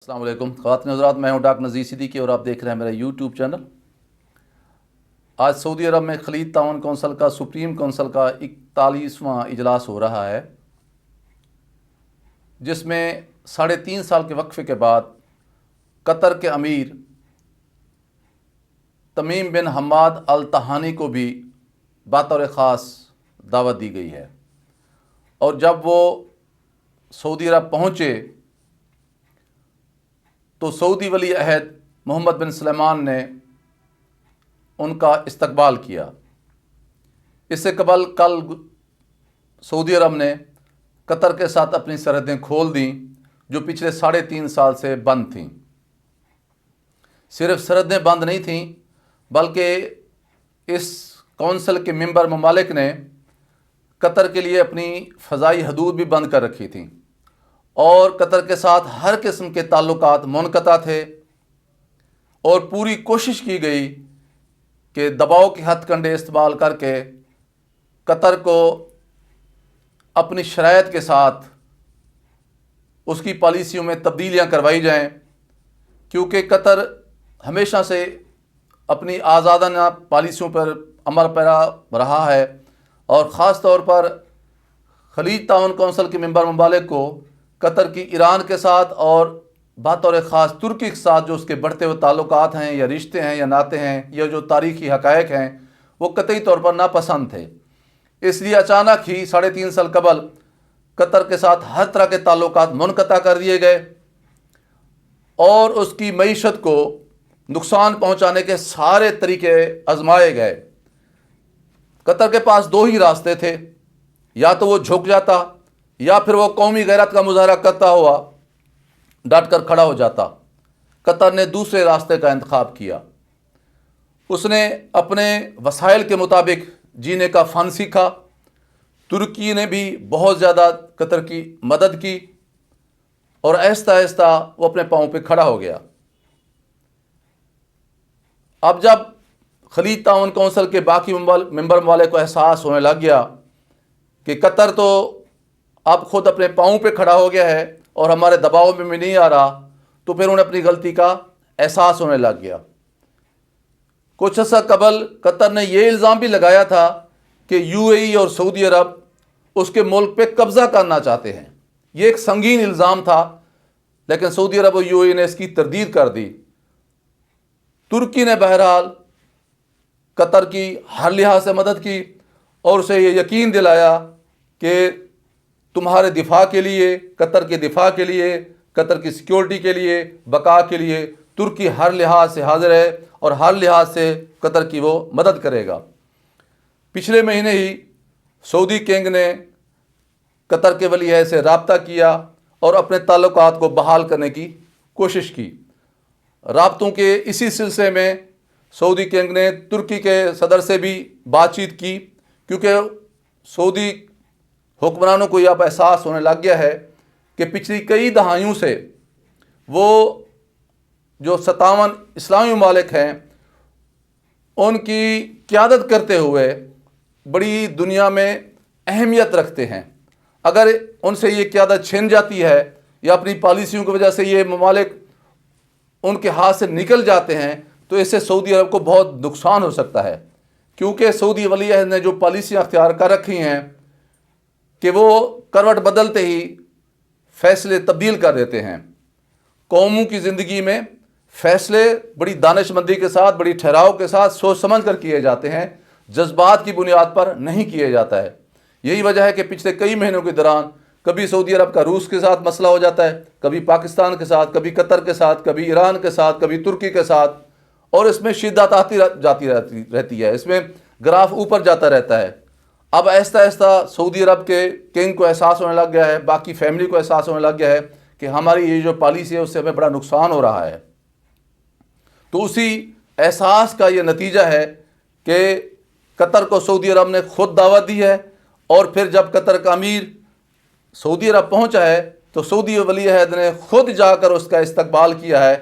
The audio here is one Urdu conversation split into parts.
السلام علیکم خواتین حضرات، میں ہوں ڈاکٹر نذیر صدیقی اور آپ دیکھ رہے ہیں میرا یوٹیوب چینل۔ آج سعودی عرب میں خلیج تعاون کونسل کا سپریم کونسل کا 41واں اجلاس ہو رہا ہے، جس میں 3.5 سال کے وقفے کے بعد قطر کے امیر تمیم بن حماد التہانی کو بھی بطور خاص دعوت دی گئی ہے، اور جب وہ سعودی عرب پہنچے تو سعودی ولی عہد محمد بن سلمان نے ان کا استقبال کیا۔ اس سے قبل کل سعودی عرب نے قطر کے ساتھ اپنی سرحدیں کھول دیں جو پچھلے 3.5 سال سے بند تھیں۔ صرف سرحدیں بند نہیں تھیں بلکہ اس کونسل کے ممبر ممالک نے قطر کے لیے اپنی فضائی حدود بھی بند کر رکھی تھیں، اور قطر کے ساتھ ہر قسم کے تعلقات منقطع تھے، اور پوری کوشش کی گئی کہ دباؤ کے ہتھ کنڈے استعمال کر کے قطر کو اپنی شرائط کے ساتھ اس کی پالیسیوں میں تبدیلیاں کروائی جائیں، کیونکہ قطر ہمیشہ سے اپنی آزادانہ پالیسیوں پر عمل پیرا رہا ہے، اور خاص طور پر خلیج تعاون کونسل کے ممبر ممالک کو قطر کی ایران کے ساتھ اور بطور خاص ترکی کے ساتھ جو اس کے بڑھتے ہوئے تعلقات ہیں یا رشتے ہیں یا ناطے ہیں یا جو تاریخی حقائق ہیں وہ قطعی طور پر ناپسند تھے۔ اس لیے اچانک ہی 3.5 سال قبل قطر کے ساتھ ہر طرح کے تعلقات منقطع کر دیے گئے، اور اس کی معیشت کو نقصان پہنچانے کے سارے طریقے آزمائے گئے۔ قطر کے پاس 2 ہی راستے تھے، یا تو وہ جھک جاتا یا پھر وہ قومی غیرت کا مظاہرہ کرتا ہوا ڈٹ کر کھڑا ہو جاتا۔ قطر نے دوسرے راستے کا انتخاب کیا۔ اس نے اپنے وسائل کے مطابق جینے کا فن سیکھا۔ ترکی نے بھی بہت زیادہ قطر کی مدد کی، اور آہستہ آہستہ وہ اپنے پاؤں پہ کھڑا ہو گیا۔ اب جب خلیج تعاون کونسل کے باقی ممبر ممالک کو احساس ہونے لگ گیا کہ قطر تو اب خود اپنے پاؤں پہ کھڑا ہو گیا ہے اور ہمارے دباؤ میں بھی نہیں آ رہا، تو پھر انہیں اپنی غلطی کا احساس ہونے لگ گیا۔ کچھ عرصہ قبل قطر نے یہ الزام بھی لگایا تھا کہ یو اے ای اور سعودی عرب اس کے ملک پہ قبضہ کرنا چاہتے ہیں۔ یہ ایک سنگین الزام تھا، لیکن سعودی عرب اور یو اے ای نے اس کی تردید کر دی۔ ترکی نے بہرحال قطر کی ہر لحاظ سے مدد کی اور اسے یہ یقین دلایا کہ تمہارے دفاع کے لیے، قطر کے دفاع کے لیے، قطر کی سیکیورٹی کے لیے، بقا کے لیے ترکی ہر لحاظ سے حاضر ہے اور ہر لحاظ سے قطر کی وہ مدد کرے گا۔ پچھلے مہینے ہی سعودی کنگ نے قطر کے ولی عہد سے رابطہ کیا اور اپنے تعلقات کو بحال کرنے کی کوشش کی۔ رابطوں کے اسی سلسلے میں سعودی کنگ نے ترکی کے صدر سے بھی بات چیت کی، کیونکہ سعودی حکمرانوں کو یہ اب احساس ہونے لگ گیا ہے کہ پچھلی کئی دہائیوں سے وہ جو 57 اسلامی ممالک ہیں ان کی قیادت کرتے ہوئے بڑی دنیا میں اہمیت رکھتے ہیں۔ اگر ان سے یہ قیادت چھن جاتی ہے یا اپنی پالیسیوں کی وجہ سے یہ ممالک ان کے ہاتھ سے نکل جاتے ہیں تو اس سے سعودی عرب کو بہت نقصان ہو سکتا ہے، کیونکہ سعودی ولی عہد نے جو پالیسیاں اختیار کر رکھی ہیں کہ وہ کروٹ بدلتے ہی فیصلے تبدیل کر دیتے ہیں۔ قوموں کی زندگی میں فیصلے بڑی دانش مندی کے ساتھ، بڑی ٹھہراؤ کے ساتھ سوچ سمجھ کر کیے جاتے ہیں، جذبات کی بنیاد پر نہیں کیے جاتا ہے۔ یہی وجہ ہے کہ پچھلے کئی مہینوں کے دوران کبھی سعودی عرب کا روس کے ساتھ مسئلہ ہو جاتا ہے، کبھی پاکستان کے ساتھ، کبھی قطر کے ساتھ، کبھی ایران کے ساتھ، کبھی ترکی کے ساتھ، اور اس میں شدت آتی جاتی رہتی ہے، اس میں گراف اوپر جاتا رہتا ہے۔ اب آہستہ آہستہ سعودی عرب کے کنگ کو احساس ہونے لگ گیا ہے، باقی فیملی کو احساس ہونے لگ گیا ہے کہ ہماری یہ جو پالیسی ہے اس سے ہمیں بڑا نقصان ہو رہا ہے۔ تو اسی احساس کا یہ نتیجہ ہے کہ قطر کو سعودی عرب نے خود دعوت دی ہے، اور پھر جب قطر کا امیر سعودی عرب پہنچا ہے تو سعودی ولی عہد نے خود جا کر اس کا استقبال کیا ہے۔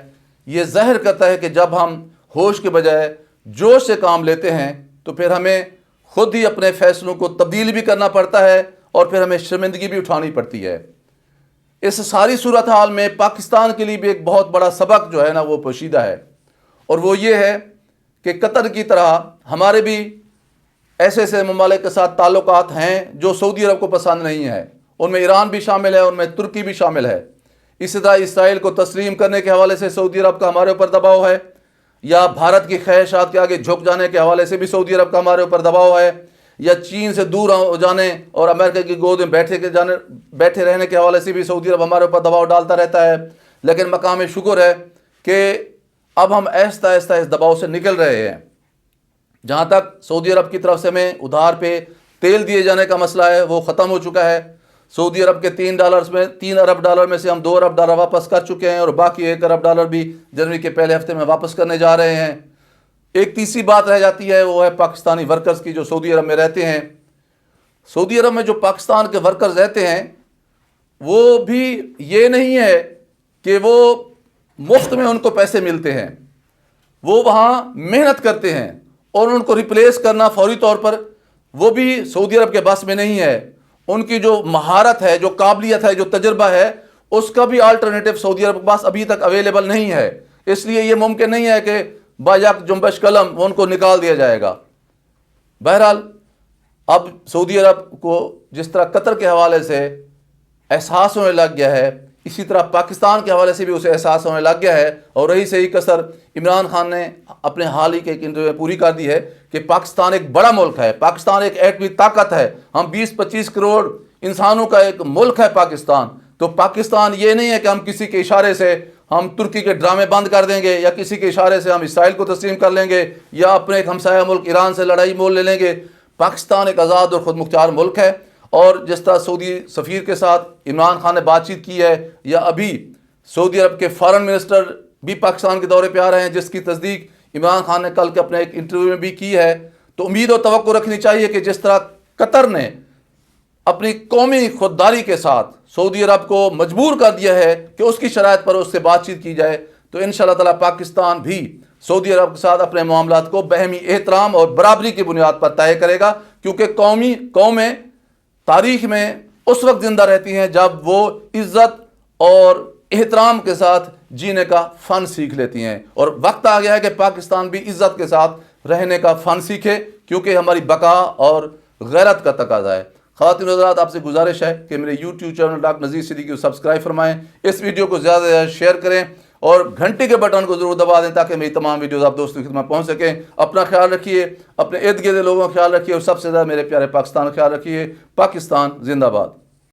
یہ ظاہر کرتا ہے کہ جب ہم ہوش کے بجائے جوش سے کام لیتے ہیں تو پھر ہمیں خود ہی اپنے فیصلوں کو تبدیل بھی کرنا پڑتا ہے، اور پھر ہمیں شرمندگی بھی اٹھانی پڑتی ہے۔ اس ساری صورتحال میں پاکستان کے لیے بھی ایک بہت بڑا سبق جو ہے نا وہ پوشیدہ ہے، اور وہ یہ ہے کہ قطر کی طرح ہمارے بھی ایسے ایسے ممالک کے ساتھ تعلقات ہیں جو سعودی عرب کو پسند نہیں ہے، ان میں ایران بھی شامل ہے، ان میں ترکی بھی شامل ہے۔ اسی طرح اسرائیل کو تسلیم کرنے کے حوالے سے سعودی عرب کا ہمارے اوپر دباؤ ہے، یا بھارت کی خواہشات کے آگے جھک جانے کے حوالے سے بھی سعودی عرب کا ہمارے اوپر دباؤ ہے، یا چین سے دور ہو جانے اور امریکہ کی گود میں بیٹھے رہنے کے حوالے سے بھی سعودی عرب ہمارے اوپر دباؤ ڈالتا رہتا ہے۔ لیکن مقام شکر ہے کہ اب ہم آہستہ آہستہ اس دباؤ سے نکل رہے ہیں۔ جہاں تک سعودی عرب کی طرف سے ہمیں ادھار پہ تیل دیے جانے کا مسئلہ ہے وہ ختم ہو چکا ہے۔ سعودی عرب کے 3 ارب ڈالر میں سے ہم 2 ارب ڈالر واپس کر چکے ہیں، اور باقی 1 ارب ڈالر بھی جنوری کے پہلے ہفتے میں واپس کرنے جا رہے ہیں۔ ایک تیسری بات رہ جاتی ہے، وہ ہے پاکستانی ورکرز کی جو سعودی عرب میں رہتے ہیں۔ سعودی عرب میں جو پاکستان کے ورکرز رہتے ہیں وہ بھی یہ نہیں ہے کہ وہ مفت میں ان کو پیسے ملتے ہیں، وہ وہاں محنت کرتے ہیں، اور ان کو ریپلیس کرنا فوری طور پر وہ بھی سعودی عرب کے بس میں نہیں ہے۔ ان کی جو مہارت ہے، جو قابلیت ہے، جو تجربہ ہے، اس کا بھی آلٹرنیٹو سعودی عرب کے پاس ابھی تک اویلیبل نہیں ہے۔ اس لیے یہ ممکن نہیں ہے کہ با یک جنبش قلم ان کو نکال دیا جائے گا۔ بہرحال اب سعودی عرب کو جس طرح قطر کے حوالے سے احساس ہونے لگ گیا ہے، اسی طرح پاکستان کے حوالے سے بھی اسے احساس ہونے لگ گیا ہے، اور رہی صحیح کسر عمران خان نے اپنے حال ہی کے ایک انٹرویو میں پوری کر دی ہے کہ پاکستان ایک بڑا ملک ہے، پاکستان ایک ایٹمی طاقت ہے، ہم 20-25 کروڑ انسانوں کا ایک ملک ہے پاکستان۔ تو پاکستان یہ نہیں ہے کہ ہم کسی کے اشارے سے ہم ترکی کے ڈرامے بند کر دیں گے، یا کسی کے اشارے سے ہم اسرائیل کو تسلیم کر لیں گے، یا اپنے ایک ہمسایہ ملک ایران سے لڑائی مول لے لیں گے۔ پاکستان ایک آزاد اور خود مختار ملک ہے، اور جس طرح سعودی سفیر کے ساتھ عمران خان نے بات چیت کی ہے، یا ابھی سعودی عرب کے فارن منسٹر بھی پاکستان کے دورے پہ آ رہے ہیں، جس کی تصدیق عمران خان نے کل کے اپنے ایک انٹرویو میں بھی کی ہے، تو امید و توقع رکھنی چاہیے کہ جس طرح قطر نے اپنی قومی خودداری کے ساتھ سعودی عرب کو مجبور کر دیا ہے کہ اس کی شرائط پر اس سے بات چیت کی جائے، تو انشاءاللہ تعالیٰ پاکستان بھی سعودی عرب کے ساتھ اپنے معاملات کو باہمی احترام اور برابری کی بنیاد پر طے کرے گا، کیونکہ قومیں تاریخ میں اس وقت زندہ رہتی ہیں جب وہ عزت اور احترام کے ساتھ جینے کا فن سیکھ لیتی ہیں، اور وقت آ گیا ہے کہ پاکستان بھی عزت کے ساتھ رہنے کا فن سیکھے، کیونکہ ہماری بقا اور غیرت کا تقاضا ہے۔ خواتین و حضرات، آپ سے گزارش ہے کہ میرے YouTube channel doctor Nazir Siddiqui کو سبسکرائب فرمائیں، اس ویڈیو کو زیادہ سے زیادہ شیئر کریں، اور گھنٹی کے بٹن کو ضرور دبا دیں تاکہ میری تمام ویڈیوز آپ دوستوں کی خدمت پہنچ سکیں۔ اپنا خیال رکھیے، اپنے ارد گرد لوگوں کا خیال رکھیے، اور سب سے زیادہ میرے پیارے پاکستان کا خیال رکھیے۔ پاکستان زندہ باد۔